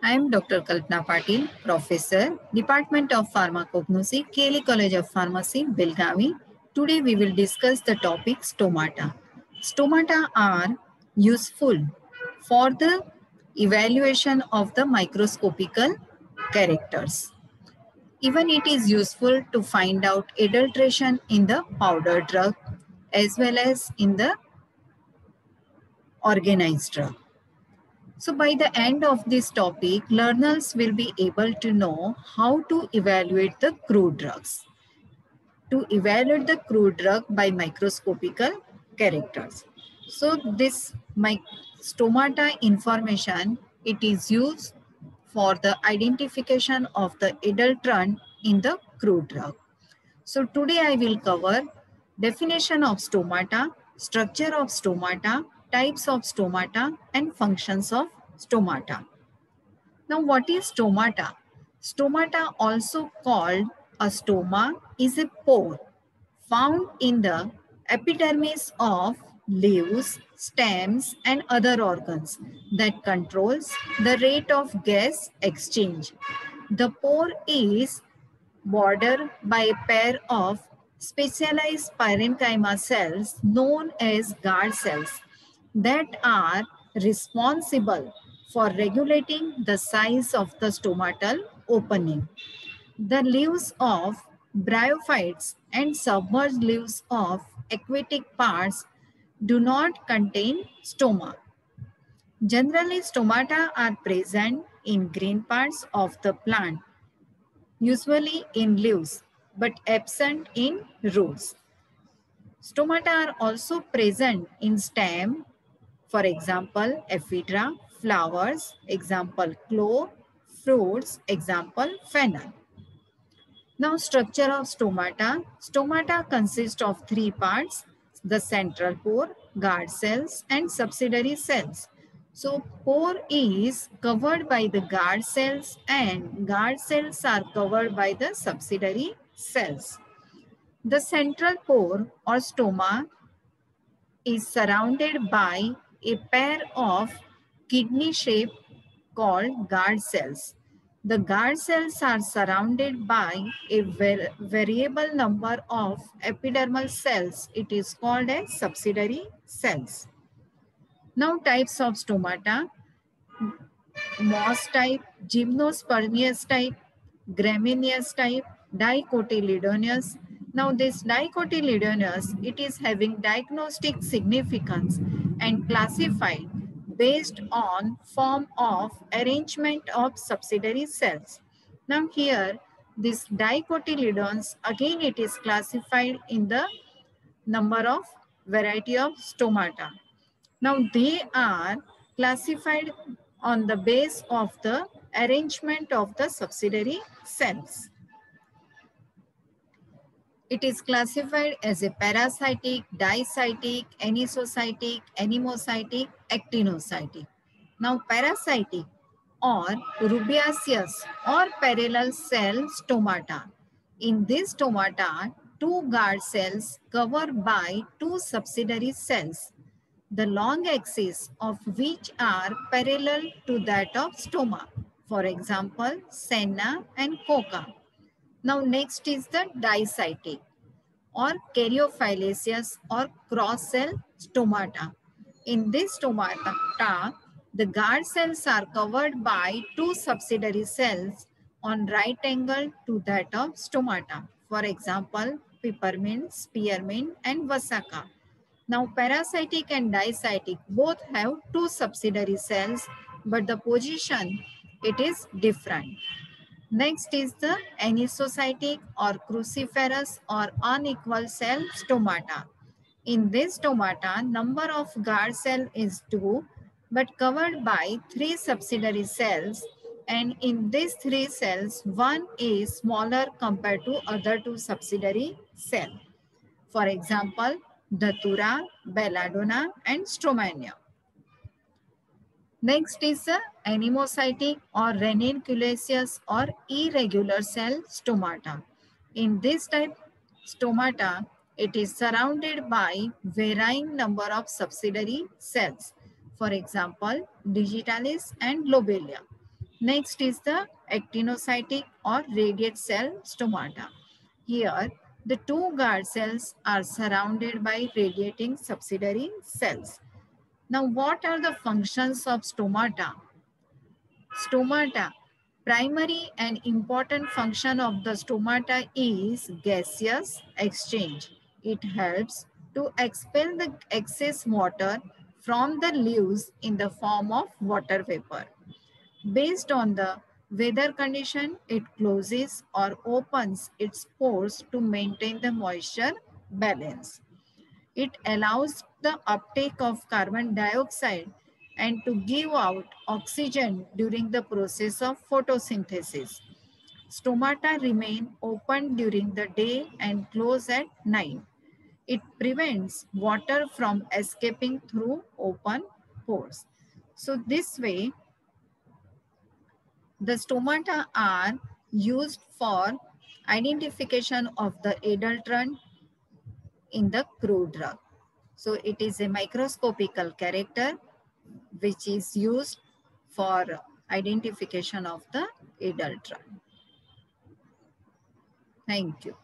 I am Dr. Kalpana Patil, Professor, Department of Pharmacognosy, KLE College of Pharmacy, Belgavi. Today we will discuss the topic stomata. Stomata are useful for the evaluation of the microscopical characters. Even it is useful to find out adulteration in the powder drug as well as in the organized drug. So by the end of this topic, learners will be able to know how to evaluate the crude drugs. To evaluate the crude drug by microscopical characters. So this stomata information, it is used for the identification of the adulterant in the crude drug. So today I will cover definition of stomata, structure of stomata, types of stomata, and functions of stomata. Now what is stomata? Stomata, also called a stoma, is a pore found in the epidermis of leaves, stems, and other organs that controls the rate of gas exchange. The pore is bordered by a pair of specialized parenchyma cells known as guard cells that are responsible for regulating the size of the stomatal opening. The leaves of bryophytes and submerged leaves of aquatic parts do not contain stoma. Generally, stomata are present in green parts of the plant, usually in leaves, but absent in roots. Stomata are also present in stem, for example, ephedra, flowers, example, clove, fruits, example, fennel. Now, structure of stomata. Stomata consists of three parts: the central pore, guard cells, and subsidiary cells. So, pore is covered by the guard cells and guard cells are covered by the subsidiary cells. The central pore or stoma is surrounded by a pair of kidney shape called guard cells. The guard cells are surrounded by a variable number of epidermal cells. It is called as subsidiary cells. Now types of stomata: moss type, gymnospermeous type, gramineous type, dicotyledonous. Now this dicotyledonous, it is having diagnostic significance and classified based on form of arrangement of subsidiary cells. Now here this dicotyledons, again it is classified in the number of variety of stomata. Now they are classified on the base of the arrangement of the subsidiary cells. It is classified as a parasitic, dicytic, anisocytic, anemocytic, actinocytic. Now parasitic or rubiaceous or parallel cell stomata. In this stomata, two guard cells covered by two subsidiary cells, the long axis of which are parallel to that of stoma. For example, senna and coca. Now next is the dicytic or caryophyllaceous or cross cell stomata. In this stomata, the guard cells are covered by two subsidiary cells on right angle to that of stomata. For example, peppermint, spearmint, and vasica. Now, parasitic and dicytic both have two subsidiary cells, but the position, it is different. Next is the anisocytic or cruciferous or unequal cell stomata. In this stomata, number of guard cell is 2, but covered by 3 subsidiary cells. And in these 3 cells, one is smaller compared to other 2 subsidiary cells. For example, Datura, Belladonna, and Stromania. Next is the anemocytic or ranunculus or irregular cell stomata. In this type stomata, it is surrounded by varying number of subsidiary cells. For example, digitalis and lobelia. Next is the actinocytic or radiate cell stomata. Here, the two guard cells are surrounded by radiating subsidiary cells. Now, what are the functions of stomata? Stomata. Primary and important function of the stomata is gaseous exchange. It helps to expel the excess water from the leaves in the form of water vapor. Based on the weather condition, it closes or opens its pores to maintain the moisture balance. It allows the uptake of carbon dioxide and to give out oxygen during the process of photosynthesis. Stomata remain open during the day and close at night. It prevents water from escaping through open pores. So this way, the stomata are used for identification of the adulterant in the crude drug. So it is a microscopical character which is used for identification of the adulterant. Thank you.